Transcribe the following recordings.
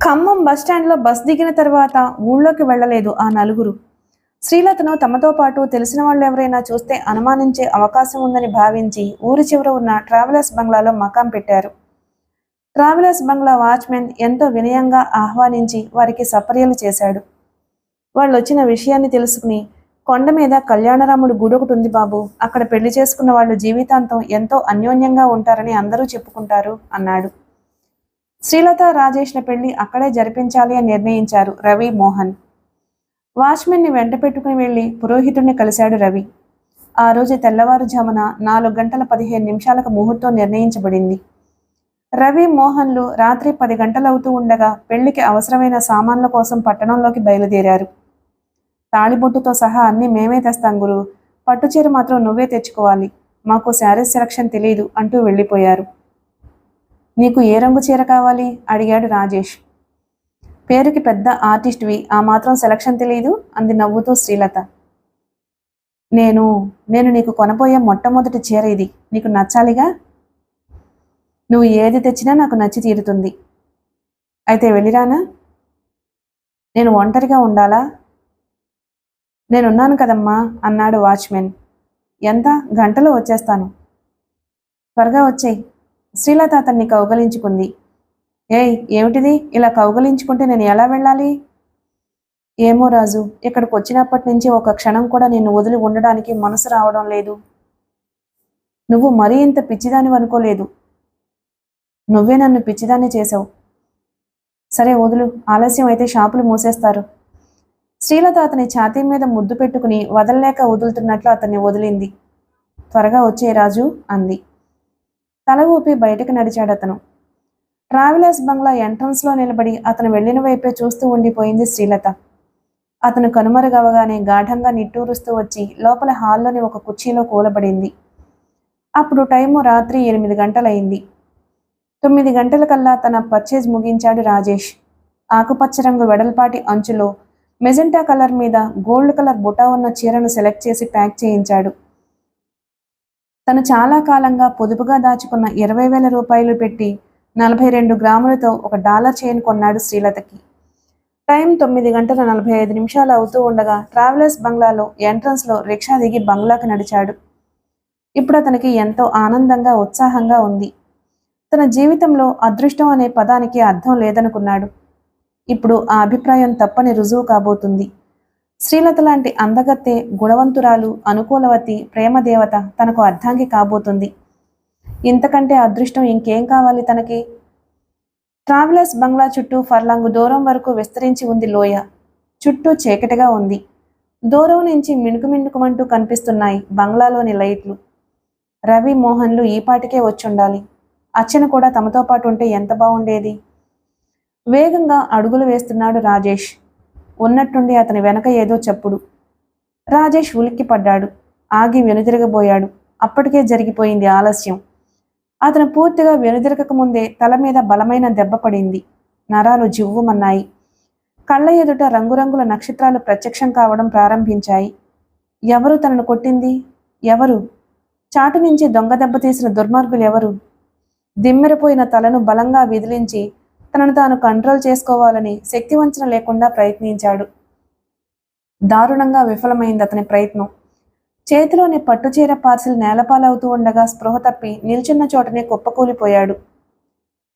ఖమ్మం బస్టాండ్లో బస్ దిగిన తర్వాత ఊళ్ళోకి వెళ్లలేదు ఆ నలుగురు. శ్రీలతను తమతో పాటు తెలిసిన వాళ్ళు ఎవరైనా చూస్తే అనుమానించే అవకాశం ఉందని భావించి ఊరి చివర ఉన్న ట్రావెలర్స్ బంగ్లాలో మకాం పెట్టారు. ట్రావెలర్స్ బంగ్లా వాచ్మెన్ ఎంతో వినయంగా ఆహ్వానించి వారికి సపర్యలు చేశాడు. వాళ్ళు వచ్చిన విషయాన్ని తెలుసుకుని, కొండ మీద కళ్యాణరాముడు గుడి ఒకటి ఉంది బాబు, అక్కడ పెళ్లి చేసుకున్న వాళ్ళు జీవితాంతం ఎంతో అన్యోన్యంగా ఉంటారని అందరూ చెప్పుకుంటారు అన్నాడు. శ్రీలత రాజేష్ల పెళ్లి అక్కడే జరిపించాలి అని నిర్ణయించారు రవి, మోహన్. వాచ్మెన్ని వెంట పెట్టుకుని వెళ్లి పురోహితుడిని కలిశాడు రవి. ఆ రోజు తెల్లవారుజామున 4 గంటల 15 నిమిషాలకు ముహూర్తం నిర్ణయించబడింది. రవి, మోహన్లు రాత్రి 10 గంటలవుతూ ఉండగా పెళ్లికి అవసరమైన సామాన్ల కోసం పట్టణంలోకి బయలుదేరారు. తాళిబొట్టుతో సహా అన్నీ మేమే తెస్తాం గురు, పట్టుచీర మాత్రం నువ్వే తెచ్చుకోవాలి, మాకు శారీస్ సెలక్షన్ తెలీదు అంటూ వెళ్ళిపోయారు. నీకు ఏ రంగు చీర కావాలి అడిగాడు రాజేష్. పేరుకి పెద్ద ఆర్టిస్ట్వి, ఆ మాత్రం సెలక్షన్ తెలియదు అంది నవ్వుతూ శ్రీలత. నేను నీకు కొనబోయే మొట్టమొదటి చీర ఇది, నీకు నచ్చాలిగా. నువ్వు ఏది తెచ్చినా నాకు నచ్చి తీరుతుంది. అయితే వెళ్ళిరానా? నేను ఒంటరిగా ఉండాలా? నేనున్నాను కదమ్మా అన్నాడు వాచ్మెన్. ఎంత? గంటలో వచ్చేస్తాను. త్వరగా వచ్చేయి. శ్రీలత అతన్ని కౌగలించుకుంది. ఏయ్, ఏమిటిది, ఇలా కౌగలించుకుంటే నేను ఎలా వెళ్ళాలి? ఏమో రాజు, ఇక్కడికి వచ్చినప్పటి నుంచి ఒక క్షణం కూడా నిన్ను వదిలి ఉండడానికి మనసు రావడం లేదు. నువ్వు మరీ ఇంత పిచ్చిదానివి అనుకోలేదు. నువ్వే నన్ను పిచ్చిదాన్ని చేసావు. సరే వదులు, ఆలస్యం అయితే షాపులు మూసేస్తారు. శ్రీలత అతని ఛాతీ మీద ముద్దు పెట్టుకుని వదలలేక వదులుతున్నట్లు అతన్ని వదిలింది. త్వరగా వచ్చే రాజు అంది. తల ఊపి బయటకు నడిచాడు అతను. ట్రావెలర్స్ బంగ్లా ఎంట్రన్స్లో నిలబడి అతను వెళ్లిన వైపే చూస్తూ ఉండిపోయింది శ్రీలత. అతను కనుమరుగవగానే గాఢంగా నిట్టూరుస్తూ వచ్చి లోపల హాల్లోని ఒక కుర్చీలో కూలబడింది. అప్పుడు టైము రాత్రి 8 గంటలయింది. 9 గంటలకల్లా తన పర్చేజ్ ముగించాడు రాజేష్. ఆకుపచ్చ రంగు వెడల్పాటి అంచులో మెజెంటా కలర్ మీద గోల్డ్ కలర్ బుటా ఉన్న చీరను సెలెక్ట్ చేసి ప్యాక్ చేయించాడు. తను చాలా కాలంగా పొదుపుగా దాచుకున్న 20,000 రూపాయలు పెట్టి 42 గ్రాములతో ఒక డాలర్ చైన్ కొన్నాడు శ్రీలతకి. టైం 9 గంటల 45 నిమిషాలు అవుతూ ఉండగా ట్రావెలర్స్ బంగ్లాలో ఎంట్రన్స్లో రిక్షా దిగి బంగ్లాకు నడిచాడు. ఇప్పుడు అతనికి ఎంతో ఆనందంగా, ఉత్సాహంగా ఉంది. తన జీవితంలో అదృష్టం అనే పదానికి అర్థం లేదనుకున్నాడు. ఇప్పుడు ఆ అభిప్రాయం తప్పని రుజువు కాబోతుంది. శ్రీలత లాంటి అందగత్తె, గుణవంతురాలు, అనుకూలవతి, ప్రేమదేవత తనకు అర్థాంగి కాబోతుంది. ఇంతకంటే అదృష్టం ఇంకేం కావాలి తనకి? ట్రావెలర్స్ బంగ్లా చుట్టూ ఫర్లాంగు దూరం వరకు విస్తరించి ఉంది లోయ. చుట్టూ చీకటిగా ఉంది. దూరం నుంచి మిణుకుమిణుకుమంటూ కనిపిస్తున్నాయి బంగ్లాలోని లైట్లు. రవి, మోహన్లు ఈపాటికే వచ్చుండాలి. అచ్చన కూడా తమతో పాటు ఉంటే ఎంత బాగుండేది. వేగంగా అడుగులు వేస్తున్నాడు రాజేష్. ఉన్నట్టుండి అతని వెనక ఏదో చప్పుడు. రాజేష్ ఉలిక్కిపడ్డాడు. ఆగి వెనుదిరగబోయాడు. అప్పటికే జరిగిపోయింది ఆలస్యం. అతను పూర్తిగా వెనుదిరగక ముందే తల మీద బలమైన దెబ్బ పడింది. నరాలు జివ్వుమన్నాయి. కళ్ళ ఎదుట రంగురంగుల నక్షత్రాలు ప్రత్యక్షం కావడం ప్రారంభించాయి. ఎవరు తనను కొట్టింది? ఎవరు? చాటు నుంచి దొంగ దెబ్బ తీసిన దుర్మార్గులు ఎవరు? దిమ్మెరపోయిన తలను బలంగా విదిలించి తనను తాను కంట్రోల్ చేసుకోవాలని శక్తివంచన లేకుండా ప్రయత్నించాడు. దారుణంగా విఫలమైంది అతని ప్రయత్నం. చేతిలోని పట్టుచీర పార్సిల్ నేలపాలవుతూ ఉండగా స్పృహ తప్పి నిల్చున్న చోటనే కుప్పకూలిపోయాడు.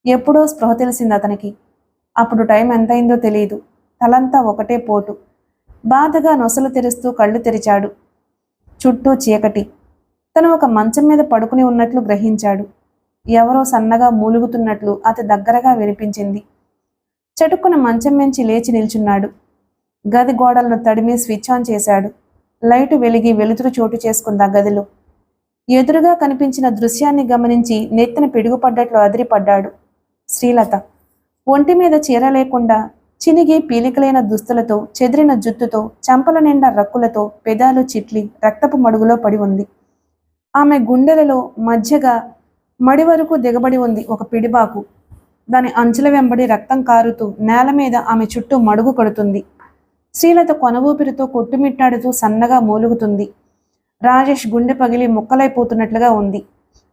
ఎప్పుడో స్పృహ తెలిసింది అతనికి. అప్పుడు టైం ఎంతైందో తెలియదు. తలంతా ఒకటే పోటు. బాధగా నొసలు తెరుస్తూ కళ్ళు తెరిచాడు. చుట్టూ చీకటి. తను ఒక మంచం మీద పడుకుని ఉన్నట్లు గ్రహించాడు. ఎవరో సన్నగా మూలుగుతున్నట్లు అతి దగ్గరగా వినిపించింది. చటుక్కున మంచం మించి లేచి నిల్చున్నాడు. గది గోడలను తడిమి స్విచ్ ఆన్ చేశాడు. లైటు వెలిగి వెలుతురు చోటు చేసుకుంది ఆ గదిలో. ఎదురుగా కనిపించిన దృశ్యాన్ని గమనించి నెత్తిన పిడుగుపడ్డట్లు అదిరిపడ్డాడు. శ్రీలత ఒంటి మీద చీర లేకుండా, చినిగి పీలికలైన దుస్తులతో, చెదిరిన జుత్తుతో, చంపల నిండా రక్కులతో, పెదాలు చిట్లి రక్తపు మడుగులో పడి ఉంది. ఆమె గుండెలలో మధ్యగా మడి వరకు దిగబడి ఉంది ఒక పిడిబాకు. దాని అంచుల వెంబడి రక్తం కారుతూ నేల మీద ఆమె చుట్టూ మడుగు కొడుతుంది. శ్రీలత కొన ఊపిరితో కొట్టుమిట్టాడుతూ సన్నగా మూలుగుతుంది. రాజేష్ గుండె పగిలి ముక్కలైపోతున్నట్లుగా ఉంది.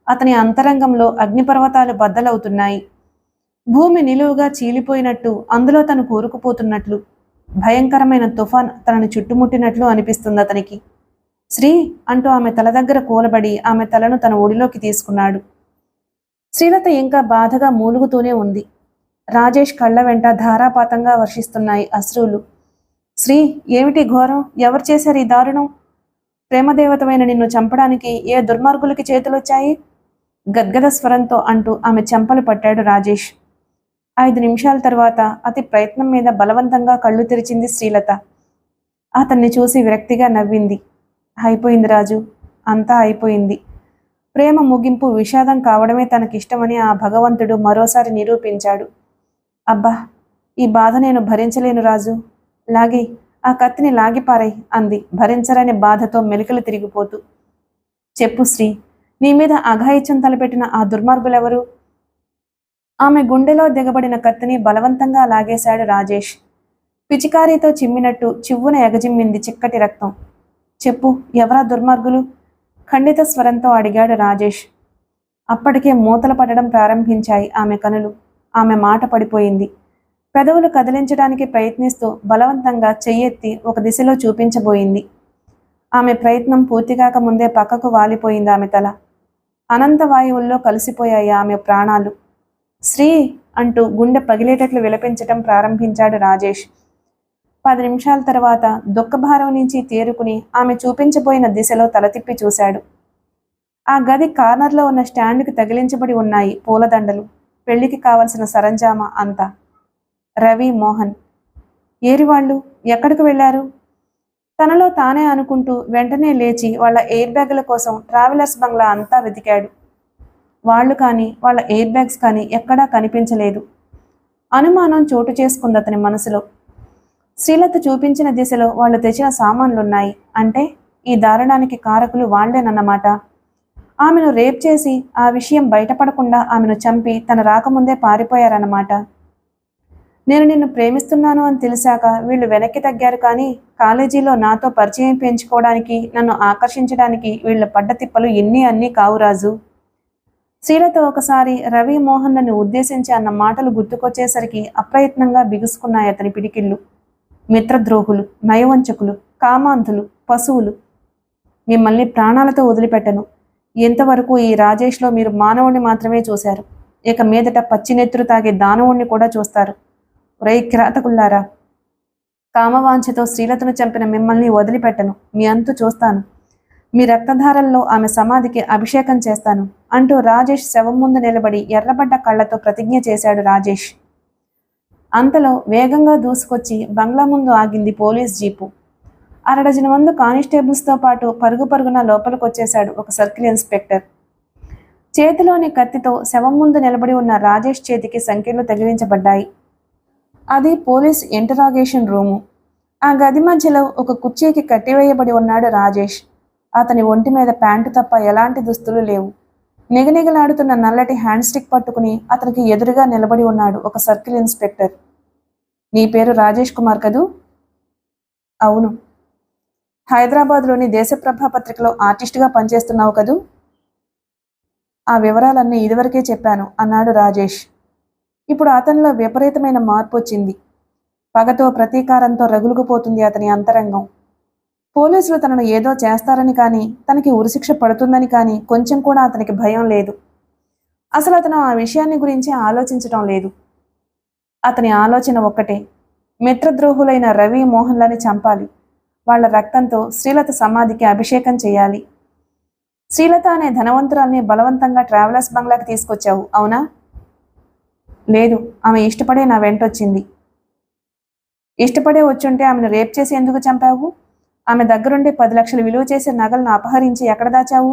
అతని అంతరంగంలో అగ్నిపర్వతాలు బద్దలవుతున్నాయి. భూమి నిలువుగా చీలిపోయినట్టు, అందులో తను కూరుకుపోతున్నట్లు, భయంకరమైన తుఫాన్ తనని చుట్టుముట్టినట్లు అనిపిస్తుంది అతనికి. శ్రీ అంటూ ఆమె తల దగ్గర కూలబడి ఆమె తలను తన ఒడిలోకి తీసుకున్నాడు. శ్రీలత ఇంకా బాధగా మూలుగుతూనే ఉంది. రాజేష్ కళ్ళ వెంట ధారాపాతంగా వర్షిస్తున్నాయి అశ్రువులు. శ్రీ, ఏమిటి ఘోరం? ఎవరు చేశారు ఈ దారుణం? ప్రేమదేవతమైన నిన్ను చంపడానికి ఏ దుర్మార్గులకి చేతులొచ్చాయి? గద్గద స్వరంతో అంటూ ఆమె చెంపలు పట్టాడు రాజేష్. 5 నిమిషాల తర్వాత అతి ప్రయత్నం మీద బలవంతంగా కళ్ళు తెరిచింది శ్రీలత. అతన్ని చూసి విరక్తిగా నవ్వింది. అయిపోయింది రాజు, అంతా అయిపోయింది. ప్రేమ ముగింపు విషాదం కావడమే తనకిష్టమని ఆ భగవంతుడు మరోసారి నిరూపించాడు. అబ్బా, ఈ బాధ నేను భరించలేను రాజు. లాగి, ఆ కత్తిని లాగిపారై అంది భరించరని బాధతో మెలికలు తిరిగిపోతూ. చెప్పు శ్రీ, నీ మీద అఘాయిత్యం తలపెట్టిన ఆ దుర్మార్గులెవరు? ఆమె గుండెలో దిగబడిన కత్తిని బలవంతంగా లాగేశాడు రాజేష్. పిచికారీతో చిమ్మినట్టు చివ్వున ఎగజిమ్మింది చిక్కటి రక్తం. చెప్పు, ఎవరా దుర్మార్గులు? ఖండిత స్వరంతో అడిగాడు రాజేష్. అప్పటికే మూతలు పడడం ప్రారంభించాయి ఆమె కనులు. ఆమె మాట పడిపోయింది. పెదవులు కదిలించడానికి ప్రయత్నిస్తూ బలవంతంగా చెయ్యెత్తి ఒక దిశలో చూపించబోయింది. ఆమె ప్రయత్నం పూర్తిగాక ముందే పక్కకు వాలిపోయింది ఆమె తల. అనంత వాయువుల్లో కలిసిపోయాయి ఆమె ప్రాణాలు. శ్రీ అంటూ గుండె పగిలేటట్లు విలపించటం ప్రారంభించాడు రాజేష్. 10 నిమిషాల తర్వాత దుఃఖభారం నుంచి తేరుకుని ఆమె చూపించబోయిన దిశలో తల తిప్పి చూశాడు. ఆ గది కార్నర్లో ఉన్న స్టాండ్కి తగిలించబడి ఉన్నాయి పూలదండలు, పెళ్లికి కావలసిన సరంజామా అంతా. రవి, మోహన్ ఏరివాళ్ళు? ఎక్కడికి వెళ్లారు? తనలో తానే అనుకుంటూ వెంటనే లేచి వాళ్ళ ఎయిర్ బ్యాగుల కోసం ట్రావెలర్స్ బంగ్లా అంతా వెతికాడు. వాళ్ళు కానీ వాళ్ళ ఎయిర్ బ్యాగ్స్ కానీ ఎక్కడా కనిపించలేదు. అనుమానం చోటు చేసుకుంది అతని మనసులో. శ్రీలత చూపించిన దిశలో వాళ్ళు తెచ్చిన సామాన్లున్నాయి. అంటే ఈ దారుణానికి కారకులు వాళ్లేనన్నమాట. ఆమెను రేప్ చేసి ఆ విషయం బయటపడకుండా ఆమెను చంపి తన రాకముందే పారిపోయారన్నమాట. నేను నిన్ను ప్రేమిస్తున్నాను అని తెలిసాక వీళ్ళు వెనక్కి తగ్గారు, కానీ కాలేజీలో నాతో పరిచయం పెంచుకోవడానికి, నన్ను ఆకర్షించడానికి వీళ్ళు పడ్డ తిప్పలు అన్నీ కావు రాజు. శ్రీలత ఒకసారి రవి, మోహన్లను ఉద్దేశించి అన్న మాటలు గుర్తుకొచ్చేసరికి అప్రయత్నంగా బిగుసుకున్నాయి అతని పిడికిళ్ళు. మిత్రద్రోహులు, నయవంచకులు, కామాంధులు, పశువులు. మిమ్మల్ని ప్రాణాలతో వదిలిపెట్టను. ఇంతవరకు ఈ రాజేష్లో మీరు మానవుణ్ణి మాత్రమే చూశారు. ఇక మీదట పచ్చినెత్తురు తాగే దానవుణ్ణి కూడా చూస్తారు. రై కిరాతకుల్లారా, కామవాంఛతో శ్రీలతను చంపిన మిమ్మల్ని వదిలిపెట్టను. మీ అంతు చూస్తాను. మీ రక్తధారల్లో ఆమె సమాధికి అభిషేకం చేస్తాను అంటూ రాజేష్ శవం ముందు నిలబడి ఎర్రబడ్డ కళ్లతో ప్రతిజ్ఞ చేశాడు రాజేష్. అంతలో వేగంగా దూసుకొచ్చి బంగ్లా ముందు ఆగింది పోలీస్ జీపు. 6 డజన్ మంది కానిస్టేబుల్స్తో పాటు పరుగు పరుగున లోపలికొచ్చేశాడు ఒక సర్కిల్ ఇన్స్పెక్టర్. చేతిలోని కత్తితో శవం ముందు నిలబడి ఉన్న రాజేష్ చేతికి సంకెళ్ళు తగిలించబడ్డాయి. అది పోలీస్ ఇంటరాగేషన్ రూము. ఆ గది మధ్యలో ఒక కుర్చీకి కట్టివేయబడి ఉన్నాడు రాజేష్. అతని ఒంటి మీద ప్యాంటు తప్ప ఎలాంటి దుస్తులు లేవు. నిగనిగలాడుతున్న నల్లటి హ్యాండ్ స్టిక్ పట్టుకుని అతనికి ఎదురుగా నిలబడి ఉన్నాడు ఒక సర్కిల్ ఇన్స్పెక్టర్. నీ పేరు రాజేష్ కుమార్ కదూ? అవును. హైదరాబాద్లోని దేశప్రభ పత్రికలో ఆర్టిస్టుగా పనిచేస్తున్నావు కదూ? ఆ వివరాలన్నీ ఇదివరకే చెప్పాను అన్నాడు రాజేష్. ఇప్పుడు అతనిలో విపరీతమైన మార్పు వచ్చింది. పగతో ప్రతీకారంతో రగులుకుపోతుంది అతని అంతరంగం. పోలీసులు తనను ఏదో చేస్తారని కానీ, తనకి ఉరిశిక్ష పడుతుందని కానీ కొంచెం కూడా అతనికి భయం లేదు. అసలు అతను ఆ విషయాన్ని గురించి ఆలోచించటం లేదు. అతని ఆలోచన ఒక్కటే, మిత్రద్రోహులైన రవి, మోహన్లని చంపాలి. వాళ్ల రక్తంతో శ్రీలత సమాధికి అభిషేకం చేయాలి. శ్రీలత అనే ధనవంతురాల్ని బలవంతంగా ట్రావెలర్స్ బంగ్లాకి తీసుకొచ్చావు, అవునా? లేదు, ఆమె ఇష్టపడే నా వెంటొచ్చింది. ఇష్టపడే వచ్చుంటే ఆమెను రేప్ చేసి ఎందుకు చంపావు? ఆమె దగ్గరుండి 10 లక్షలు విలువ చేసే నగలను అపహరించి ఎక్కడ దాచావు?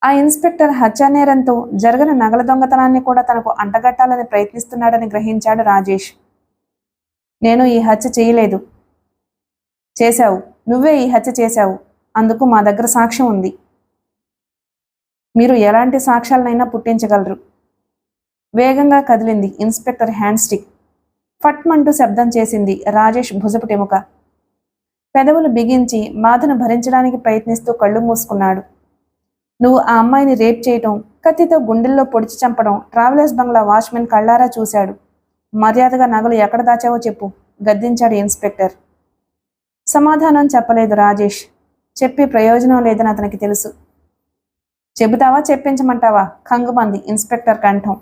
ఆ ఇన్స్పెక్టర్ హత్యానేరంతో జరగని నగల దొంగతనాన్ని కూడా తనకు అంటగట్టాలని ప్రయత్నిస్తున్నాడని గ్రహించాడు రాజేష్. నేను ఈ హత్య చేయలేదు. చేశావు. నువ్వే ఈ హత్య చేశావు. అందుకు మా దగ్గర సాక్ష్యం ఉంది. మీరు ఎలాంటి సాక్ష్యాలనైనా పుట్టించగలరు. వేగంగా కదిలింది ఇన్స్పెక్టర్ హ్యాండ్ స్టిక్. ఫట్మంటూ శబ్దం చేసింది రాజేష్ భుజపుటెముక. పెదవులు బిగించి బాధను భరించడానికి ప్రయత్నిస్తూ కళ్ళు మూసుకున్నాడు. నువ్వు ఆ అమ్మాయిని రేప్ చేయటం, కత్తితో గుండెల్లో పొడిచి చంపడం ట్రావెలర్స్ బంగ్లా వాచ్మెన్ కళ్ళారా చూశాడు. మర్యాదగా నగలు ఎక్కడ దాచావో చెప్పు, గద్దించాడు ఇన్స్పెక్టర్. సమాధానం చెప్పలేదు రాజేష్. చెప్పి ప్రయోజనం లేదని అతనికి తెలుసు. చెబుతావా చెప్పించమంటావా, కంగుమంది ఇన్స్పెక్టర్ కంఠం.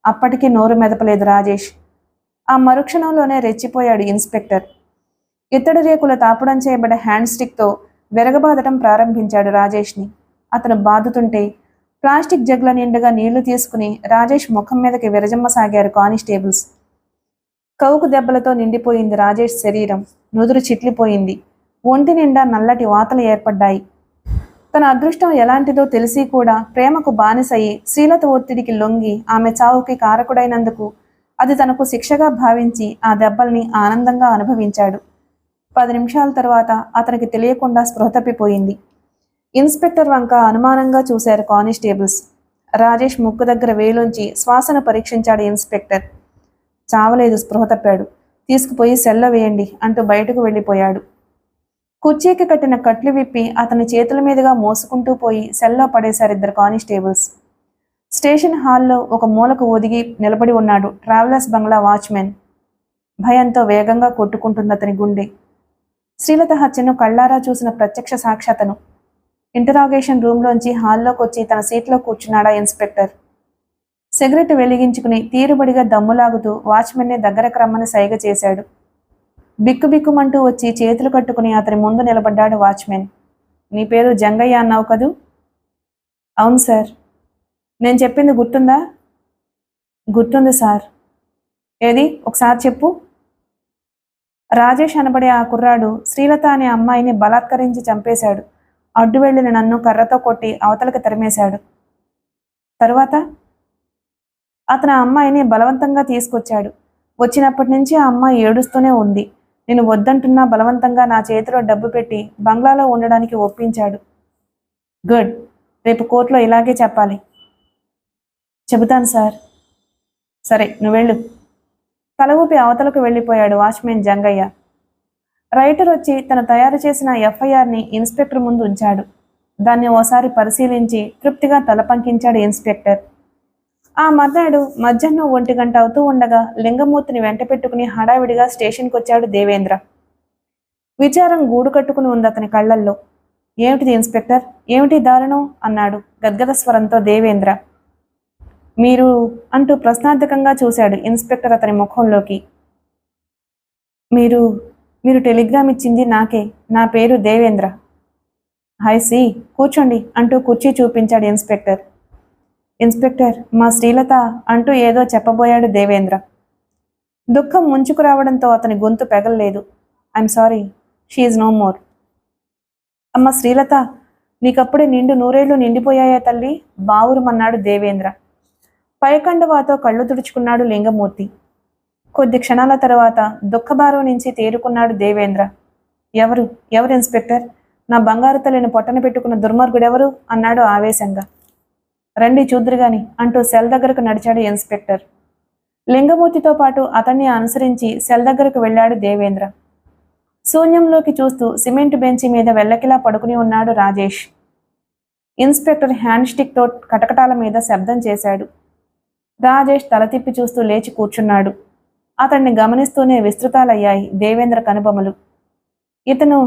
అప్పటికీ నోరు మెదపలేదు రాజేష్. ఆ మరుక్షణంలోనే రెచ్చిపోయాడు ఇన్స్పెక్టర్. ఇత్తడి రేకుల తాపుడం చేయబడ్డ హ్యాండ్ స్టిక్తో వెరగబాదటం ప్రారంభించాడు రాజేష్ని. అతను బాదుతుంటే ప్లాస్టిక్ జగ్ల నిండుగా నీళ్లు తీసుకుని రాజేష్ ముఖం మీదకి విరజమ్మసాగారు కానిస్టేబుల్స్. కవుకు దెబ్బలతో నిండిపోయింది రాజేష్ శరీరం. నుదురు చిట్లిపోయింది. ఒంటి నిండా నల్లటి వాతలు ఏర్పడ్డాయి. తన అదృష్టం ఎలాంటిదో తెలిసి కూడా ప్రేమకు బానిసయి శ్రీలత ఒత్తిడికి లొంగి ఆమె చావుకి కారకుడైనందుకు అది తనకు శిక్షగా భావించి ఆ దెబ్బల్ని ఆనందంగా అనుభవించాడు. 10 నిమిషాల తర్వాత అతనికి తెలియకుండా స్పృహ తప్పిపోయింది. ఇన్స్పెక్టర్ వంక అనుమానంగా చూశారు కానిస్టేబుల్స్. రాజేష్ ముక్కు దగ్గర వేలుంచి శ్వాసను పరీక్షించాడు ఇన్స్పెక్టర్. చావలేదు, స్పృహ తప్పాడు. తీసుకుపోయి సెల్లో వేయండి అంటూ బయటకు వెళ్ళిపోయాడు. కుర్చీకి కట్టిన కట్లు విప్పి అతని చేతుల మీదుగా మోసుకుంటూ పోయి సెల్లో పడేశారు 2 కానిస్టేబుల్స్. స్టేషన్ హాల్లో ఒక మూలకు ఒదిగి నిలబడి ఉన్నాడు ట్రావెలర్స్ బంగ్లా వాచ్మెన్. భయంతో వేగంగా కొట్టుకుంటుంది అతని గుండె. శ్రీలత హత్యను కళ్ళారా చూసిన ప్రత్యక్ష సాక్షాతను. ఇంటరాగేషన్ రూమ్లోంచి హాల్లోకి వచ్చి తన సీట్లో కూర్చున్నాడా ఇన్స్పెక్టర్. సిగరెట్ వెలిగించుకుని తీరుబడిగా దమ్ములాగుతూ వాచ్మెన్ని దగ్గరకు రమ్మని సైగ చేశాడు. బిక్కుబిక్కుమంటూ వచ్చి చేతులు కట్టుకుని అతని ముందు నిలబడ్డాడు వాచ్మెన్. నీ పేరు జంగయ్య అన్నావు కదూ? అవును సార్. నేను చెప్పింది గుర్తుందా? గుర్తుంది సార్. ఏది ఒకసారి చెప్పు. రాజేష్ అనబడే ఆ కుర్రాడు శ్రీలత అనే అమ్మాయిని బలాత్కరించి చంపేశాడు. అడ్డు వెళ్ళిన నన్ను కర్రతో కొట్టి అవతలకి తరిమేశాడు. తరువాత అతను ఆ అమ్మాయిని బలవంతంగా తీసుకొచ్చాడు. వచ్చినప్పటి నుంచి ఆ అమ్మాయి ఏడుస్తూనే ఉంది. నేను వద్దంటున్నా బలవంతంగా నా చేతిలో డబ్బు పెట్టి బంగ్లాలో ఉండడానికి ఒప్పించాడు. గుడ్. రేపు కోర్టులో ఇలాగే చెప్పాలి. చెబుతాను సార్. సరే, నువ్వు వెళ్ళు. తల ఊపి అవతలకు వెళ్ళిపోయాడు వాచ్మెన్ జంగయ్య. రైటర్ వచ్చి తను తయారు చేసిన ఎఫ్ఐఆర్ని ఇన్స్పెక్టర్ ముందు ఉంచాడు. దాన్ని ఓసారి పరిశీలించి తృప్తిగా తల పంకించాడు ఇన్స్పెక్టర్. ఆ మర్నాడు మధ్యాహ్నం 1 గంట అవుతూ ఉండగా లింగమూర్తిని వెంట పెట్టుకుని హడావిడిగా స్టేషన్కి వచ్చాడు దేవేంద్ర. విచారం గూడు కట్టుకుని ఉంది అతని కళ్ళల్లో. ఏమిటిది ఇన్స్పెక్టర్, ఏమిటి దారుణం అన్నాడు గద్గద స్వరంతో దేవేంద్ర. మీరు అంటూ ప్రశ్నార్థకంగా చూశాడు ఇన్స్పెక్టర్ అతని ముఖంలోకి. మీరు మీరు టెలిగ్రామ్ ఇచ్చింది నాకే. నా పేరు దేవేంద్ర. హైసి, కూర్చోండి అంటూ కుర్చీ చూపించాడు ఇన్స్పెక్టర్. ఇన్స్పెక్టర్, మా శ్రీలత అంటూ ఏదో చెప్పబోయాడు దేవేంద్ర. దుఃఖం ముంచుకు రావడంతో అతని గొంతు పెగల్లేదు. I'm sorry, she's no more. అమ్మ శ్రీలత, నీకప్పుడే నిండు 100 ఏళ్ళు నిండిపోయాయా తల్లి? బావురుమన్నాడు దేవేంద్ర. పైకండువాతో కళ్ళు తుడుచుకున్నాడు లింగమూర్తి. కొద్ది క్షణాల తర్వాత దుఃఖభారం నుంచి తేరుకున్నాడు దేవేంద్ర. ఎవరు ఎవరు ఇన్స్పెక్టర్? నా బంగారు తల్లిని పొట్టన పెట్టుకున్న దుర్మార్గుడెవరు అన్నాడు ఆవేశంగా. రండి చూద్దురుగాని అంటూ సెల్ దగ్గరకు నడిచాడు ఇన్స్పెక్టర్. లింగమూర్తితో పాటు అతన్ని అనుసరించి సెల్ దగ్గరకు వెళ్ళాడు దేవేంద్ర. శూన్యంలోకి చూస్తూ సిమెంట్ బెంచి మీద వెల్లకిలా పడుకుని ఉన్నాడు రాజేష్. ఇన్స్పెక్టర్ హ్యాండ్ స్టిక్తో కటకటాల మీద శబ్దం చేశాడు. రాజేష్ తల తిప్పి చూస్తూ లేచి కూర్చున్నాడు. అతన్ని గమనిస్తూనే విస్తృతాలయ్యాయి దేవేంద్ర కనుబొమలు. ఇతను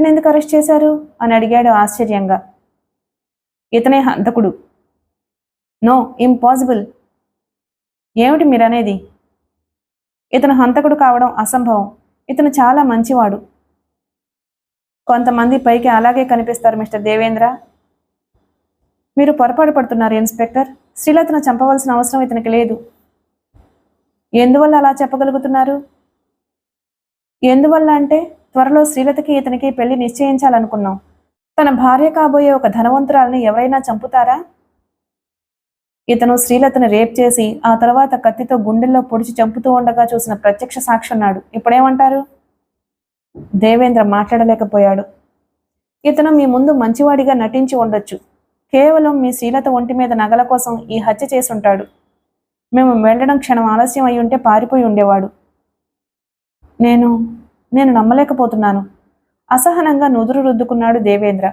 ఎందుకు అరెస్ట్ చేశారు అని అడిగాడు ఆశ్చర్యంగా. ఇతనే హంతకుడు. No, impossible. ఏమిటి మీరనేది? ఇతను హంతకుడు కావడం అసంభవం. ఇతను చాలా మంచివాడు. కొంతమంది పైకి అలాగే కనిపిస్తారు మిస్టర్ దేవేంద్ర. మీరు పొరపాటు పడుతున్నారు ఇన్స్పెక్టర్. శ్రీలతను చంపవలసిన అవసరం ఇతనికి లేదు. ఎందువల్ల అలా చెప్పగలుగుతున్నారు? ఎందువల్ల అంటే త్వరలో శ్రీలతకి ఇతనికి పెళ్లి నిశ్చయించాలనుకున్నాం. తన భార్య కాబోయే ఒక ధనవంతురాలని ఎవరైనా చంపుతారా? ఇతను శ్రీలతను రేప్ చేసి ఆ తర్వాత కత్తితో గుండెల్లో పొడిచి చంపుతూ ఉండగా చూసిన ప్రత్యక్ష సాక్షి ఉన్నాడు. ఇప్పుడేమంటారు? దేవేంద్ర మాట్లాడలేకపోయాడు. ఇతను మీ ముందు మంచివాడిగా నటించి ఉండొచ్చు. కేవలం మీ శ్రీలత ఒంటి మీద నగల కోసం ఈ హత్య చేసుంటాడు. మేము వెళ్ళడం క్షణం ఆలస్యం అయి ఉంటే పారిపోయి ఉండేవాడు. నేను నమ్మలేకపోతున్నాను. అసహనంగా నుదురు రుద్దుకున్నాడు దేవేంద్ర.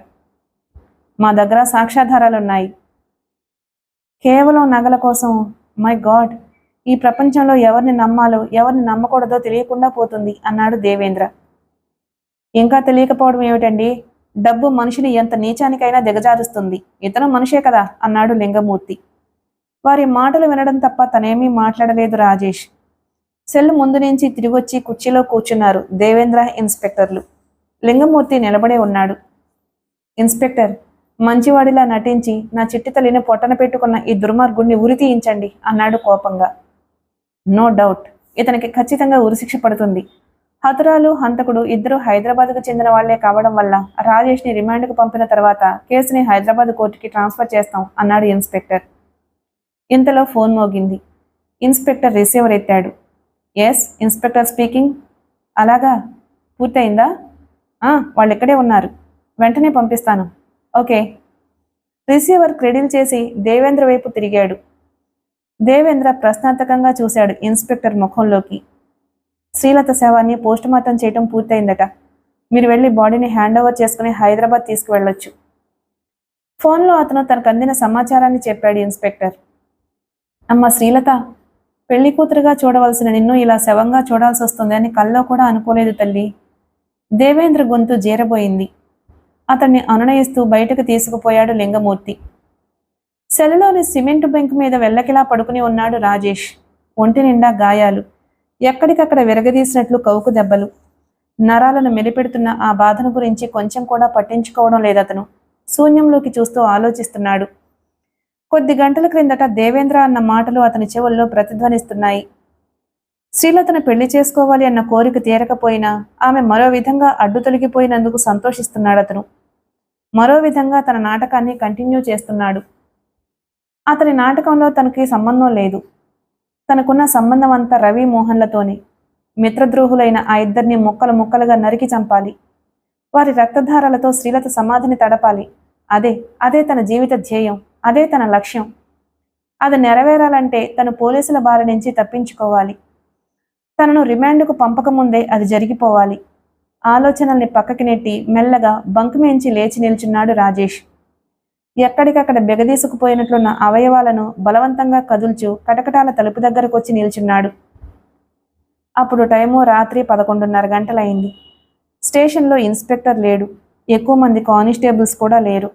మా దగ్గర సాక్ష్యాధారాలున్నాయి. కేవలం నగల కోసం. మై గాడ్, ఈ ప్రపంచంలో ఎవరిని నమ్మాలో ఎవరిని నమ్మకూడదో తెలియకుండా పోతుంది అన్నాడు దేవేంద్ర. ఇంకా తెలియకపోవడం ఏమిటండి? డబ్బు మనిషిని ఎంత నీచానికైనా దిగజారుస్తుంది. ఇతను మనిషే కదా అన్నాడు లింగమూర్తి. వారి మాటలు వినడం తప్ప తనేమీ మాట్లాడలేదు రాజేష్. సెల్ ముందు నుంచి తిరిగొచ్చి కుర్చీలో కూర్చున్నారు దేవేంద్ర, ఇన్స్పెక్టర్లు. లింగమూర్తి నిలబడే ఉన్నాడు. ఇన్స్పెక్టర్, మంచివాడిలా నటించి నా చిట్టి తల్లిని పొట్టన పెట్టుకున్న ఈ దుర్మార్గుణ్ణి ఉరి తీయించండి అన్నాడు కోపంగా. నో డౌట్, ఇతనికి ఖచ్చితంగా ఉరిశిక్ష పడుతుంది. హతురాలు, హంతకుడు ఇద్దరు హైదరాబాద్కు చెందిన వాళ్లే కావడం వల్ల రాజేష్ని రిమాండ్కు పంపిన తర్వాత కేసుని హైదరాబాద్ కోర్టుకి ట్రాన్స్ఫర్ చేస్తాం అన్నాడు ఇన్స్పెక్టర్. ఇంతలో ఫోన్ మోగింది. ఇన్స్పెక్టర్ రిసీవర్ ఎత్తాడు. Yes, inspector speaking. అలాగా, పూర్తయిందా? వాళ్ళు ఇక్కడే ఉన్నారు, వెంటనే పంపిస్తాను. ఓకే. రిసీవర్ క్రెడిల్ చేసి దేవేంద్ర వైపు తిరిగాడు. దేవేంద్ర ప్రశ్నార్థకంగా చూశాడు ఇన్స్పెక్టర్ ముఖంలోకి. శ్రీలత శవాన్ని పోస్టుమార్టం చేయటం పూర్తయిందట. మీరు వెళ్ళి బాడీని హ్యాండ్ ఓవర్ చేసుకుని హైదరాబాద్ తీసుకువెళ్ళొచ్చు. ఫోన్లో అతను తనకు అందిన సమాచారాన్ని చెప్పాడు ఇన్స్పెక్టర్. అమ్మ శ్రీలత, పెళ్లి కూతురుగా చూడవలసిన నిన్ను ఇలా శవంగా చూడాల్సి వస్తుంది అని కల్లో కూడా అనుకోలేదు తల్లి. దేవేంద్ర గొంతు జీరబోయింది. అతన్ని అనునయిస్తూ బయటకు తీసుకుపోయాడు లింగమూర్తి. సెల్లోని సిమెంటు బెంక్ మీద వెల్లకిలా పడుకుని ఉన్నాడు రాజేష్. ఒంటి నిండా గాయాలు, ఎక్కడికక్కడ విరగదీసినట్లు కౌకు దెబ్బలు. నరాలను మెలిపెడుతున్న ఆ బాధను గురించి కొంచెం కూడా పట్టించుకోవడం లేదతను. శూన్యంలోకి చూస్తూ ఆలోచిస్తున్నాడు. కొద్ది గంటల క్రిందట దేవేంద్ర అన్న మాటలు అతని చెవుల్లో ప్రతిధ్వనిస్తున్నాయి. శ్రీలతను పెళ్లి చేసుకోవాలి అన్న కోరిక తీరకపోయినా ఆమె మరో విధంగా అడ్డు తొలగిపోయినందుకు సంతోషిస్తున్నాడతను. మరో విధంగా తన నాటకాన్ని కంటిన్యూ చేస్తున్నాడు. అతని నాటకంలో తనకి సంబంధం లేదు. తనకున్న సంబంధం అంతా రవి మోహన్లతోనే. మిత్రద్రోహులైన ఆ ఇద్దరిని ముక్కలు ముక్కలుగా నరికి చంపాలి. వారి రక్తధారాలతో శ్రీలత సమాధిని తడపాలి. అదే తన జీవిత ధ్యేయం, అదే తన లక్ష్యం. అది నెరవేరాలంటే తను పోలీసుల బారి నుంచి తప్పించుకోవాలి. తనను రిమాండ్కు పంపకముందే అది జరిగిపోవాలి. ఆలోచనల్ని పక్కకి నెట్టి మెల్లగా బంకు మించి లేచి నిల్చున్నాడు రాజేష్. ఎక్కడికక్కడ బెగదీసుకుపోయినట్లున్న అవయవాలను బలవంతంగా కదుల్చు కటకటాల తలుపు దగ్గరకు వచ్చి నిల్చున్నాడు. అప్పుడు టైము రాత్రి 11:30 గంటలైంది. స్టేషన్లో ఇన్స్పెక్టర్ లేడు. ఎక్కువ మంది కానిస్టేబుల్స్ కూడా లేరు.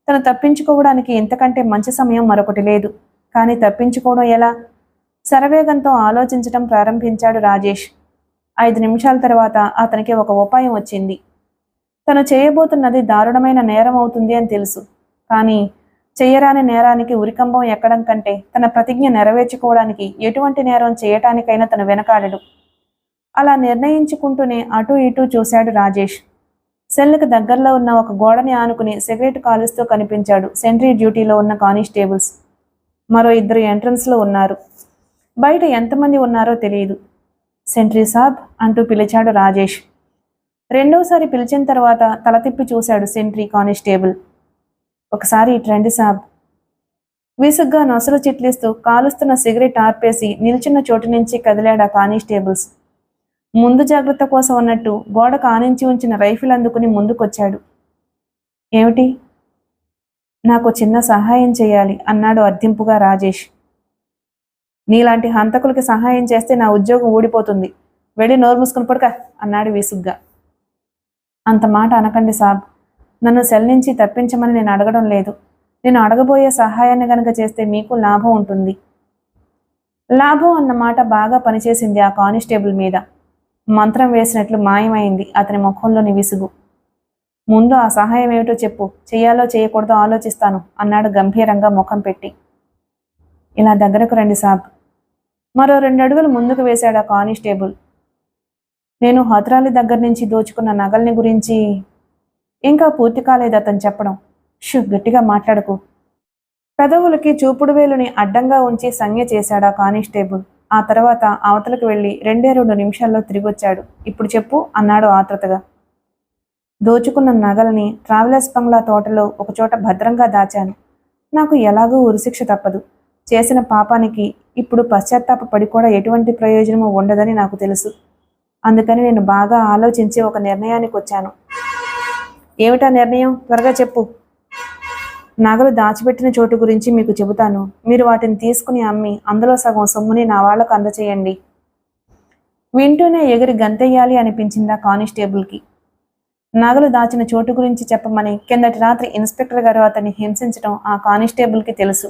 తను తప్పించుకోవడానికి ఇంతకంటే మంచి సమయం మరొకటి లేదు. కానీ తప్పించుకోవడం ఎలా? శరవేగంతో ఆలోచించటం ప్రారంభించాడు రాజేష్. 5 నిమిషాల తర్వాత అతనికి ఒక ఉపాయం వచ్చింది. తను చేయబోతున్నది దారుణమైన నేరం అవుతుంది అని తెలుసు. కానీ చెయ్యరాని నేరానికి ఉరికంబం ఎక్కడం కంటే తన ప్రతిజ్ఞ నెరవేర్చుకోవడానికి ఎటువంటి నేరం చేయటానికైనా తను వెనకాడడు. అలా నిర్ణయించుకుంటూనే అటూ ఇటూ చూశాడు రాజేష్. సెల్లుకు దగ్గరలో ఉన్న ఒక గోడని ఆనుకుని సిగరెట్ కాలుస్తూ కనిపించాడు సెంట్రీ డ్యూటీలో ఉన్న కానిస్టేబుల్స్. మరో 2 ఎంట్రన్స్లో ఉన్నారు. బయట ఎంతమంది ఉన్నారో తెలియదు. సెంట్రీ సాబ్ అంటూ పిలిచాడు రాజేష్. రెండోసారి పిలిచిన తర్వాత తల తిప్పి చూశాడు సెంట్రీ కానిస్టేబుల్. ఒకసారి ఇట్రండి సాబ్. విసుగ్గా నొసలు చిట్లిస్తూ కాలుస్తున్న సిగరెట్ ఆర్పేసి నిల్చున్న చోటు నుంచి కదిలాడు ఆ కానిస్టేబుల్స్. ముందు జాగ్రత్త కోసం అన్నట్టు గోడకు ఆనించి ఉంచిన రైఫిల్ అందుకుని ముందుకొచ్చాడు. ఏమిటి? నాకు చిన్న సహాయం చేయాలి అన్నాడు అర్థింపుగా రాజేష్. నీలాంటి హంతకులకి సహాయం చేస్తే నా ఉద్యోగం ఊడిపోతుంది. వెళ్ళి నోరు మూసుకుని పడుక అన్నాడు విసుగ్గా. అంత మాట అనకండి సాబ్. నన్ను సెల్ నుంచి తప్పించమని నేను అడగడం లేదు. నేను అడగబోయే సహాయాన్ని గనక చేస్తే మీకు లాభం ఉంటుంది. లాభం అన్న మాట బాగా పనిచేసింది ఆ కానిస్టేబుల్ మీద. మంత్రం వేసినట్లు మాయమైంది అతని ముఖంలోని విసుగు. ముందు ఆ సహాయం ఏమిటో చెప్పు, చెయ్యాలో చేయకూడదో ఆలోచిస్తాను అన్నాడు గంభీరంగా ముఖం పెట్టి. ఇలా దగ్గరకు రండి సాబ్. మరో 2 అడుగులు ముందుకు వేశాడు ఆ కానిస్టేబుల్. నేను హతురాలి దగ్గర నుంచి దోచుకున్న నగల్ని గురించి. ఇంకా పూర్తి కాలేదు అతను చెప్పడం. గట్టిగా మాట్లాడకు. పెదవులకి చూపుడు వేలుని అడ్డంగా ఉంచి సంజ్ఞ చేశాడు ఆ కానిస్టేబుల్. ఆ తర్వాత అవతలకు వెళ్ళి 2 నిమిషాల్లో తిరిగొచ్చాడు. ఇప్పుడు చెప్పు అన్నాడు ఆతృతగా. దోచుకున్న నగల్ని ట్రావెలర్స్ బంగ్లా తోటలో ఒకచోట భద్రంగా దాచాను. నాకు ఎలాగూ ఉరిశిక్ష తప్పదు. చేసిన పాపానికి ఇప్పుడు పశ్చాత్తాపడి కూడా ఎటువంటి ప్రయోజనము ఉండదని నాకు తెలుసు. అందుకని నేను బాగా ఆలోచించి ఒక నిర్ణయానికి వచ్చాను. ఏమిటా నిర్ణయం? త్వరగా చెప్పు. నగలు దాచిపెట్టిన చోటు గురించి మీకు చెబుతాను. మీరు వాటిని తీసుకుని అమ్మి అందులో సగం సొమ్ముని నా వాళ్లకు అందచేయండి. వింటూనే ఎగిరి గంతెయ్యాలి అనిపించిందా కానిస్టేబుల్కి. నగలు దాచిన చోటు గురించి చెప్పమని కిందటి రాత్రి ఇన్స్పెక్టర్ గారు అతన్ని హింసించడం ఆ కానిస్టేబుల్కి తెలుసు.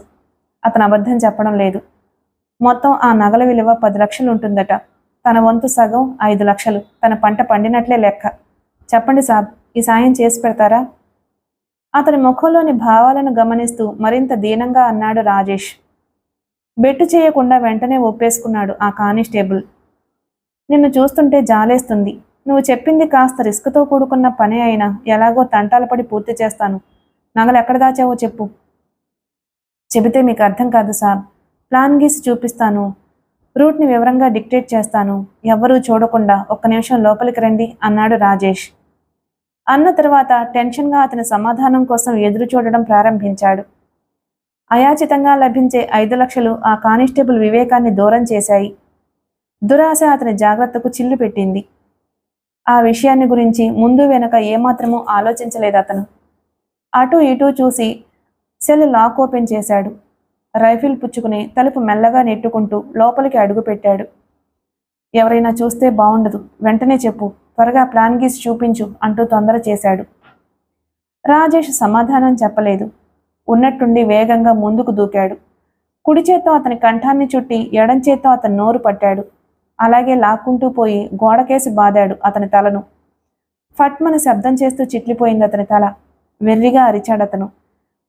అతను అబద్ధం చెప్పడం లేదు. మొత్తం ఆ నగల విలువ 10 లక్షలు ఉంటుందట. తన వంతు సగం 5 లక్షలు. తన పంట పండినట్లే లెక్క. చెప్పండి సాబ్, ఈ సాయం చేసి పెడతారా? అతని ముఖంలోని భావాలను గమనిస్తూ మరింత దీనంగా అన్నాడు రాజేష్. బెట్టు చేయకుండా వెంటనే ఒప్పేసుకున్నాడు ఆ కానిస్టేబుల్. నిన్ను చూస్తుంటే జాలేస్తుంది. నువ్వు చెప్పింది కాస్త రిస్క్తో కూడుకున్న పని అయినా ఎలాగో తంటాలు పడి పూర్తి చేస్తాను. నగలు ఎక్కడ దాచావో చెప్పు. చెబితే మీకు అర్థం కాదు సాబ్. ప్లాన్ గీసి చూపిస్తాను. రూట్ని వివరంగా డిక్టేట్ చేస్తాను. ఎవ్వరూ చూడకుండా ఒక్క నిమిషం లోపలికి రండి అన్నాడు రాజేష్. అన్న తర్వాత టెన్షన్గా అతని సమాధానం కోసం ఎదురు చూడడం ప్రారంభించాడు. అయాచితంగా లభించే 5 లక్షలు ఆ కానిస్టేబుల్ వివేకాన్ని దూరం చేశాయి. దురాశ అతని జాగ్రత్తకు చిల్లు పెట్టింది. ఆ విషయాన్ని గురించి ముందు వెనక ఏమాత్రమూ ఆలోచించలేదు అతను. అటూ ఇటూ చూసి సెల్ లాక్ ఓపెన్ చేశాడు. రైఫిల్ పుచ్చుకుని తలుపు మెల్లగా నెట్టుకుంటూ లోపలికి అడుగుపెట్టాడు. ఎవరైనా చూస్తే బావుండదు. వెంటనే చెప్పు. త్వరగా ప్లాన్ గీసి చూపించు అంటూ తొందర చేశాడు. రాజేష్ సమాధానం చెప్పలేదు. ఉన్నట్టుండి వేగంగా ముందుకు దూకాడు. కుడి చేత్తో అతని కంఠాన్ని చుట్టి ఎడం చేత్తో అతని నోరు పట్టాడు. అలాగే లాక్కుంటూ పోయి గోడకేసి బాదాడు అతని తలను. ఫట్మని శబ్దం చేస్తూ చిట్లిపోయింది అతని తల. వెర్రిగా అరిచాడతను.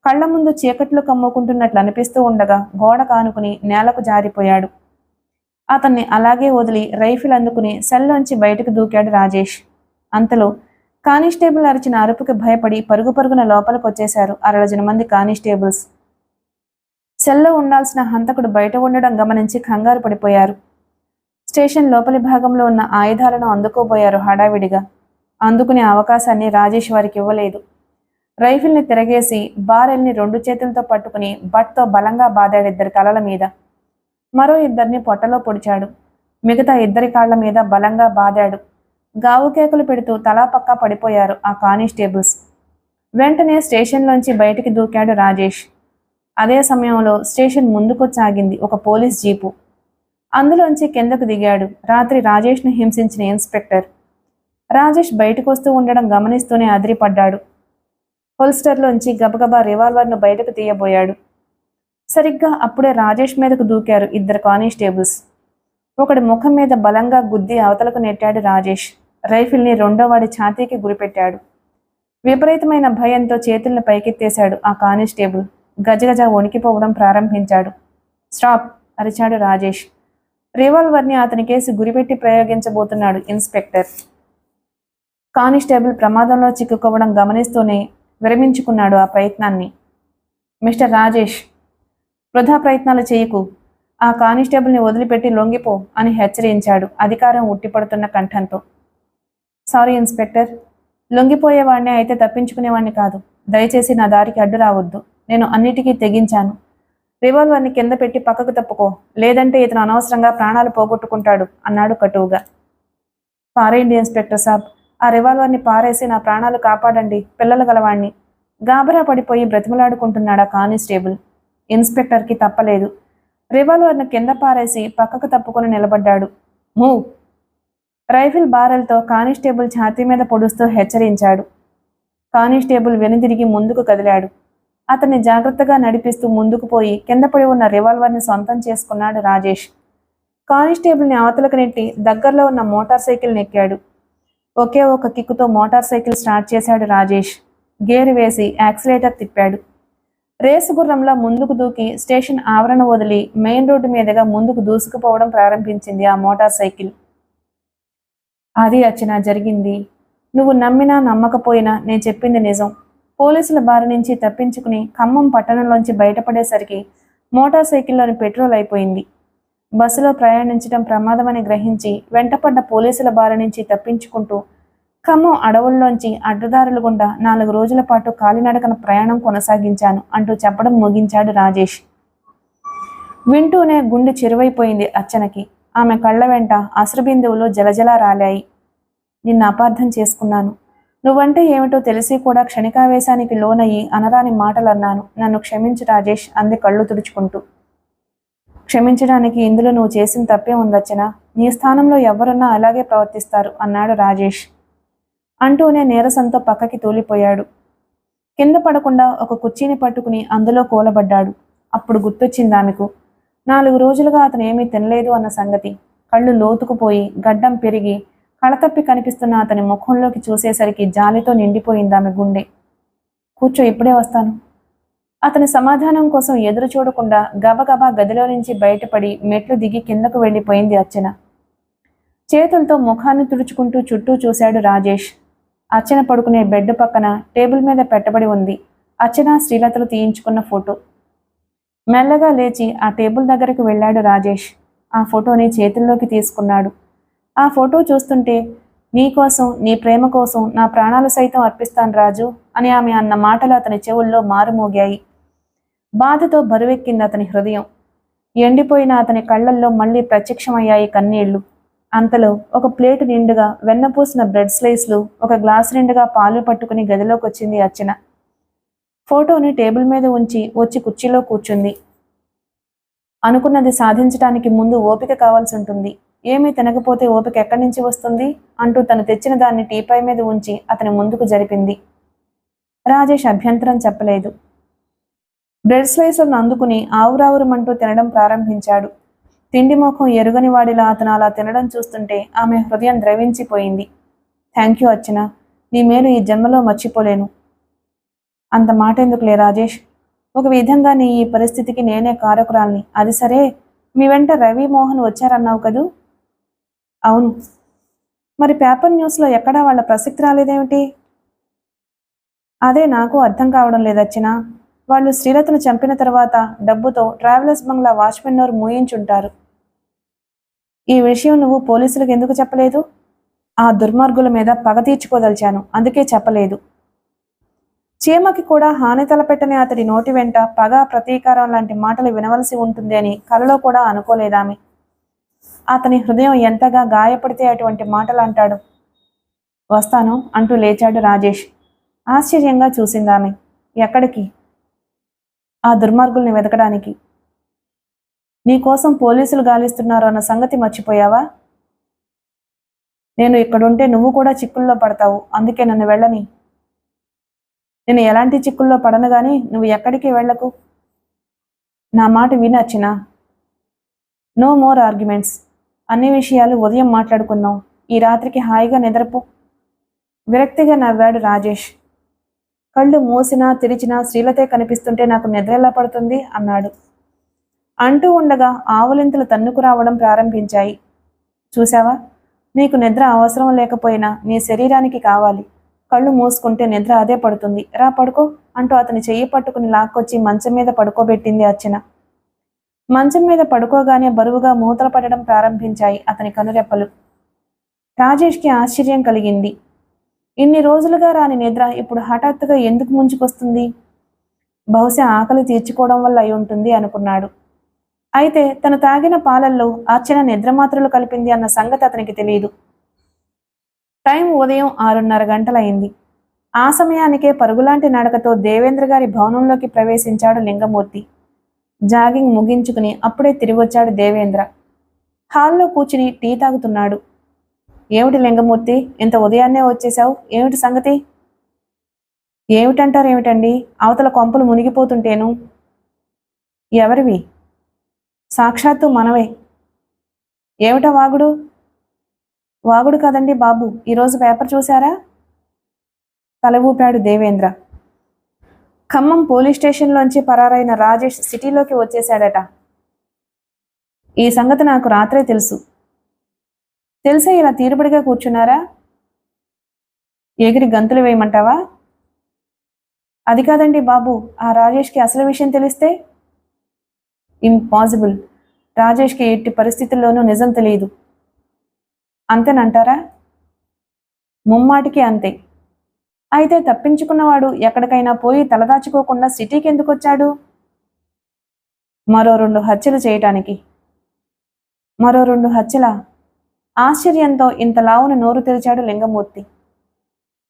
కళ్ల ముందు చీకట్లు కమ్ముకుంటున్నట్లు అనిపిస్తూ ఉండగా గోడ కానుకుని నేలకు జారిపోయాడు. అతన్ని అలాగే వదిలి రైఫిల్ అందుకుని సెల్లోంచి బయటకు దూకాడు రాజేష్. అంతలో కానిస్టేబుల్ అరిచిన అరుపుకి భయపడి పరుగు పరుగున లోపలికి వచ్చేశారు 60 మంది కానిస్టేబుల్స్. సెల్లో ఉండాల్సిన హంతకుడు బయట ఉండడం గమనించి కంగారు పడిపోయారు. స్టేషన్ లోపలి భాగంలో ఉన్న ఆయుధాలను అందుకోబోయారు హడావిడిగా. అందుకునే అవకాశాన్ని రాజేష్ వారికి ఇవ్వలేదు. రైఫిల్ని తిరగేసి బారెల్ని 2 చేతులతో పట్టుకుని బట్తో బలంగా బాదాడు 2 తలల మీద. మరో 2 పొట్టలో పొడిచాడు. మిగతా 2 కాళ్ల మీద బలంగా బాదాడు. గావు కేకలు పెడుతూ తలా పక్కా పడిపోయారు ఆ కానిస్టేబుల్స్. వెంటనే స్టేషన్లోంచి బయటికి దూకాడు రాజేష్. అదే సమయంలో స్టేషన్ ముందుకొచ్చాగింది ఒక పోలీస్ జీపు. అందులోంచి కిందకు దిగాడు రాత్రి రాజేష్ను హింసించిన ఇన్స్పెక్టర్. రాజేష్ బయటకు వస్తూ ఉండడం గమనిస్తూనే అదిరిపడ్డాడు. హోల్స్టర్లోంచి గబగబా రివాల్వర్ను బయటకు తీయబోయాడు. సరిగ్గా అప్పుడే రాజేష్ మీదకు దూకారు 2 కానిస్టేబుల్స్. ఒకడి ముఖం మీద బలంగా గుద్ది అవతలకు నెట్టాడు రాజేష్. రైఫిల్ని రెండో వాడి ఛాతీకి గురిపెట్టాడు. విపరీతమైన భయంతో చేతులను పైకెత్తేశాడు ఆ కానిస్టేబుల్. గజగజ వణికిపోవడం ప్రారంభించాడు. స్టాప్ అరిచాడు రాజేష్. రివాల్వర్ని అతని కేసి గురిపెట్టి ప్రయోగించబోతున్నాడు ఇన్స్పెక్టర్. కానిస్టేబుల్ ప్రమాదంలో చిక్కుకోవడం గమనిస్తూనే విరమించుకున్నాడు ఆ ప్రయత్నాన్ని. మిస్టర్ రాజేష్, వృధా ప్రయత్నాలు చేయకు. ఆ కానిస్టేబుల్ని వదిలిపెట్టి లొంగిపో అని హెచ్చరించాడు అధికారం ఉట్టిపడుతున్న కంఠంతో. సారీ ఇన్స్పెక్టర్, లొంగిపోయేవాడినే అయితే తప్పించుకునేవాడిని కాదు. దయచేసి నా దారికి అడ్డు రావద్దు. నేను అన్నిటికీ తెగించాను. రివాల్వర్ని కింద పెట్టి పక్కకు తప్పుకో, లేదంటే ఇతను అనవసరంగా ప్రాణాలు పోగొట్టుకుంటాడు అన్నాడు కటువుగా. పారేయండి ఇన్స్పెక్టర్ సాబ్, ఆ రివాల్వర్ని పారేసి నా ప్రాణాలు కాపాడండి, పిల్లలు గలవాణ్ణి. గాబరా పడిపోయి బ్రతిమలాడుకుంటున్నాడు ఆ కానిస్టేబుల్. ఇన్స్పెక్టర్కి తప్పలేదు. రివాల్వర్ను కింద పారేసి పక్కకు తప్పుకొని నిలబడ్డాడు. మూవ్! రైఫిల్ బారెల్తో కానిస్టేబుల్ ఛాతీ మీద పొడుస్తూ హెచ్చరించాడు. కానిస్టేబుల్ వెనుదిరిగి ముందుకు కదిలాడు. అతన్ని జాగ్రత్తగా నడిపిస్తూ ముందుకు పోయి కింద పడి ఉన్న రివాల్వర్ని సొంతం చేసుకున్నాడు రాజేష్. కానిస్టేబుల్ని అవతలకు నెట్టి దగ్గరలో ఉన్న మోటార్ సైకిల్ నెక్కాడు. ఒకే ఒక కిక్కుతో మోటార్ సైకిల్ స్టార్ట్ చేశాడు రాజేష్. గేరు వేసి యాక్సిలేటర్ తిప్పాడు. రేసు గుర్రంలా ముందుకు దూకి స్టేషన్ ఆవరణ వదిలి మెయిన్ రోడ్డు మీదుగా ముందుకు దూసుకుపోవడం ప్రారంభించింది ఆ మోటార్ సైకిల్. అది అర్చన జరిగింది. నువ్వు నమ్మినా నమ్మకపోయినా నేను చెప్పింది నిజం. పోలీసుల బారి నుంచి తప్పించుకుని ఖమ్మం పట్టణంలోంచి బయటపడేసరికి మోటార్ సైకిల్లోని పెట్రోల్ అయిపోయింది. బస్సులో ప్రయాణించడం ప్రమాదమని గ్రహించి వెంటపడ్డ పోలీసుల బారి నుంచి తప్పించుకుంటూ ఖమ్మం అడవుల్లోంచి అడ్డదారుల గుండా 4 రోజుల పాటు కాలినడకన ప్రయాణం కొనసాగించాను అంటూ చెప్పడం ముగించాడు రాజేష్. వింటూనే గుండె చెరువైపోయింది అర్చనకి. ఆమె కళ్ళ వెంట అశ్రుబిందువులు జలజలా రాలాయి. నిన్ను అపార్థం చేసుకున్నాను. నువ్వంటే ఏమిటో తెలిసి కూడా క్షణికావేశానికి లోనయ్యి అనరాని మాటలన్నాను. నన్ను క్షమించు రాజేష్ అంది కళ్ళు తుడుచుకుంటూ. క్షమించడానికి ఇందులో నువ్వు చేసిన తప్పే ఉందర్చన. నీ స్థానంలో ఎవరున్నా అలాగే ప్రవర్తిస్తారు అన్నాడు రాజేష్. అంటూనే నీరసంతో పక్కకి తూలిపోయాడు. కింద పడకుండా ఒక కుర్చీని పట్టుకుని అందులో కూలబడ్డాడు. అప్పుడు గుర్తొచ్చింది ఆమెకు. 4 రోజులుగా అతను ఏమీ తినలేదు అన్న సంగతి. కళ్ళు లోతుకుపోయి గడ్డం పెరిగి కళతప్పి కనిపిస్తున్న అతని ముఖంలోకి చూసేసరికి జాలితో నిండిపోయింది ఆమె గుండె. కూర్చో, ఇప్పుడే వస్తాను. అతని సమాధానం కోసం ఎదురు చూడకుండా గబగబా గదిలో నుంచి బయటపడి మెట్లు దిగి కిందకు వెళ్ళిపోయింది అర్చన. చేతులతో ముఖాన్ని తుడుచుకుంటూ చుట్టూ చూశాడు రాజేష్. అర్చన పడుకునే బెడ్ పక్కన టేబుల్ మీద పెట్టబడి ఉంది అర్చన శ్రీలతలు తీయించుకున్న ఫోటో. మెల్లగా లేచి ఆ టేబుల్ దగ్గరకు వెళ్ళాడు రాజేష్. ఆ ఫోటోని చేతుల్లోకి తీసుకున్నాడు. ఆ ఫోటో చూస్తుంటే, నీ కోసం, నీ ప్రేమ కోసం నా ప్రాణాలు సైతం అర్పిస్తాను రాజు అని ఆమె అన్న మాటలు అతని చెవుల్లో మారుమోగాయి. బాధతో బరువెక్కింది అతని హృదయం. ఎండిపోయిన అతని కళ్ళల్లో మళ్ళీ ప్రత్యక్షమయ్యాయి కన్నీళ్లు. అంతలో ఒక ప్లేటు నిండుగా వెన్నపూసిన బ్రెడ్ స్లైస్లు, ఒక గ్లాసు నిండుగా పాలు పట్టుకుని గదిలోకి వచ్చింది అర్చన. ఫోటోని టేబుల్ మీద ఉంచి వచ్చి కుర్చీలో కూర్చుంది. అనుకున్నది సాధించడానికి ముందు ఓపిక కావాల్సి ఉంటుంది. ఏమీ తినకపోతే ఓపిక ఎక్కడి నుంచి వస్తుంది అంటూ తను తెచ్చిన దాన్ని టీపై మీద ఉంచి అతని ముందుకు జరిపింది. రాజేష్ అభ్యంతరం చెప్పలేదు. బ్రెడ్ స్లైస్లను అందుకుని ఆవురావురమంటూ తినడం ప్రారంభించాడు. తిండి ముఖం ఎరుగని వాడిలా అతను అలా తినడం చూస్తుంటే ఆమె హృదయం ద్రవించిపోయింది. థ్యాంక్ యూ అర్చన, నీ మేలు ఈ జన్మలో మర్చిపోలేను. అంత మాట ఎందుకులే రాజేష్, ఒక విధంగా నీ ఈ పరిస్థితికి నేనే కారకురాల్ని. అది సరే, మీ వెంట రవి మోహన్ వచ్చారన్నావు కదూ? అవును. మరి పేపర్ న్యూస్లో ఎక్కడా వాళ్ళ ప్రసక్తి రాలేదేమిటి? అదే నాకు అర్థం కావడం లేదర్చన. వాళ్ళు శ్రీలతను చంపిన తర్వాత డబ్బుతో ట్రావెలర్స్ బంగ్లా వాచ్మెన్ నోరు మూయించుంటారు. ఈ విషయం నువ్వు పోలీసులకు ఎందుకు చెప్పలేదు? ఆ దుర్మార్గుల మీద పగ తీర్చుకోదలిచాను, అందుకే చెప్పలేదు. చీమకి కూడా హాని తలపెట్టని అతడి నోటి వెంట పగ, ప్రతీకారం లాంటి మాటలు వినవలసి ఉంటుంది అని కలలో కూడా అనుకోలేదామె. అతని హృదయం ఎంతగా గాయపడితే అటువంటి మాటలు అంటాడు. వస్తాను అంటూ లేచాడు రాజేష్. ఆశ్చర్యంగా చూసిందామె. ఎక్కడికి? ఆ దుర్మార్గుల్ని వెతకడానికి. నీకోసం పోలీసులు గాలిస్తున్నారు అన్న సంగతి మర్చిపోయావా? నేను ఇక్కడుంటే నువ్వు కూడా చిక్కుల్లో పడతావు, అందుకే నన్ను వెళ్ళని. నేను ఎలాంటి చిక్కుల్లో పడను గాని నువ్వు ఎక్కడికి వెళ్లకు. నా మాట వినొచ్చినా. No more arguments. అన్ని విషయాలు ఉదయం మాట్లాడుకుందాం. ఈ రాత్రికి హాయిగా నిద్రపో. విరక్తిగా నవ్వాడు రాజేష్. కళ్ళు మూసినా తెరిచినా శ్రీలతే కనిపిస్తుంటే నాకు నిద్ర ఎలా పడుతుంది అన్నాడు. అంటూ ఉండగా ఆవులింతలు తన్నుకు రావడం ప్రారంభించాయి. చూసావా, నీకు నిద్ర అవసరం లేకపోయినా నీ శరీరానికి కావాలి. కళ్ళు మూసుకుంటే నిద్ర అదే పడుతుంది. రా పడుకో అంటూ అతని చెయ్యి పట్టుకుని లాక్కొచ్చి మంచం మీద పడుకోబెట్టింది అర్చన. మంచం మీద పడుకోగానే బరువుగా మూతలు పడడం ప్రారంభించాయి అతని కనురెప్పలు. రాజేష్కి ఆశ్చర్యం కలిగింది. ఇన్ని రోజులుగా రాని నిద్ర ఇప్పుడు హఠాత్తుగా ఎందుకు ముంచుకొస్తుంది? బహుశా ఆకలి తీర్చుకోవడం వల్ల అయి ఉంటుంది అనుకున్నాడు. అయితే తను తాగిన పాలల్లో అర్చన నిద్రమాత్రలు కలిపింది అన్న సంగతి అతనికి తెలియదు. టైం ఉదయం 6:30 గంటలయింది. ఆ సమయానికే పరుగులాంటి నడకతో దేవేంద్ర గారి భవనంలోకి ప్రవేశించాడు లింగమూర్తి. జాగింగ్ ముగించుకుని అప్పుడే తిరిగొచ్చాడు దేవేంద్ర. హాల్లో కూర్చుని టీ తాగుతున్నాడు. ఏమిటి లింగమూర్తి, ఇంత ఉదయాన్నే వచ్చేశావు? ఏమిటి సంగతి? ఏమిటంటారేమిటండి, అవతల కొంపలు మునిగిపోతుంటేను. ఎవరివి? సాక్షాత్తు మనవే. ఏమిటా వాగుడు? వాగుడు కదండి బాబు, ఈరోజు పేపర్ చూశారా? తల ఊపాడు దేవేంద్ర. ఖమ్మం పోలీస్ స్టేషన్లోంచి పరారైన రాజేష్ సిటీలోకి వచ్చేశాడట. ఈ సంగతి నాకు రాత్రే తెలుసు. తెలిసే ఇలా తీరుబడిగా కూర్చున్నారా? ఎగిరి గంతులు వేయమంటావా? అది కాదండి బాబు, ఆ రాజేష్కి అసలు విషయం తెలిస్తే? ఇంపాసిబుల్. రాజేష్కి ఎట్టి పరిస్థితుల్లోనూ నిజం తెలియదు. అంతేనంటారా? ముమ్మాటికి అంతే. అయితే తప్పించుకున్నవాడు ఎక్కడికైనా పోయి తలదాచుకోకుండా సిటీకి ఎందుకు వచ్చాడు? మరో 2 హత్యలు చేయటానికి. మరో 2 హత్యలా? ఆశ్చర్యంతో ఇంత లావున నోరు తెరిచాడు లింగమూర్తి.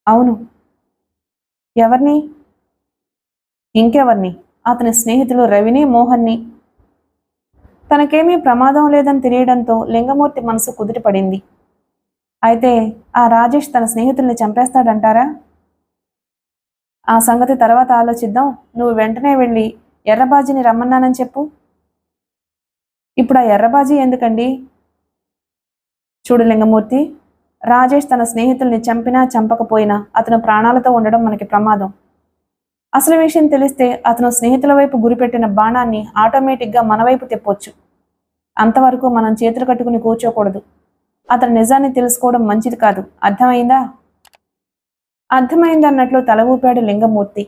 అవును. ఎవరిని? ఇంకెవరిని? అతని స్నేహితులు రవిని, మోహన్ని. తనకేమీ ప్రమాదం లేదని తెలియడంతో లింగమూర్తి మనసు కుదుటపడింది. అయితే ఆ రాజేష్ తన స్నేహితుల్ని చంపేస్తాడంటారా? ఆ సంగతి తర్వాత ఆలోచిద్దాం. నువ్వు వెంటనే వెళ్ళి ఎర్రబాజిని రమ్మన్నానని చెప్పు. ఇప్పుడు ఆ ఎర్రబాజీ ఎందుకండి? చూడు లింగమూర్తి, రాజేష్ తన స్నేహితుల్ని చంపినా చంపకపోయినా అతను ప్రాణాలతో ఉండడం మనకి ప్రమాదం. అసలు విషయం తెలిస్తే అతను స్నేహితుల వైపు గురిపెట్టిన బాణాన్ని ఆటోమేటిక్గా మన వైపు తిప్పొచ్చు. అంతవరకు మనం చేతులు కట్టుకుని కూర్చోకూడదు. అతని నిజాన్ని తెలుసుకోవడం మంచిది కాదు. అర్థమైందా? అర్థమైందన్నట్లు తల ఊపాడు లింగమూర్తి.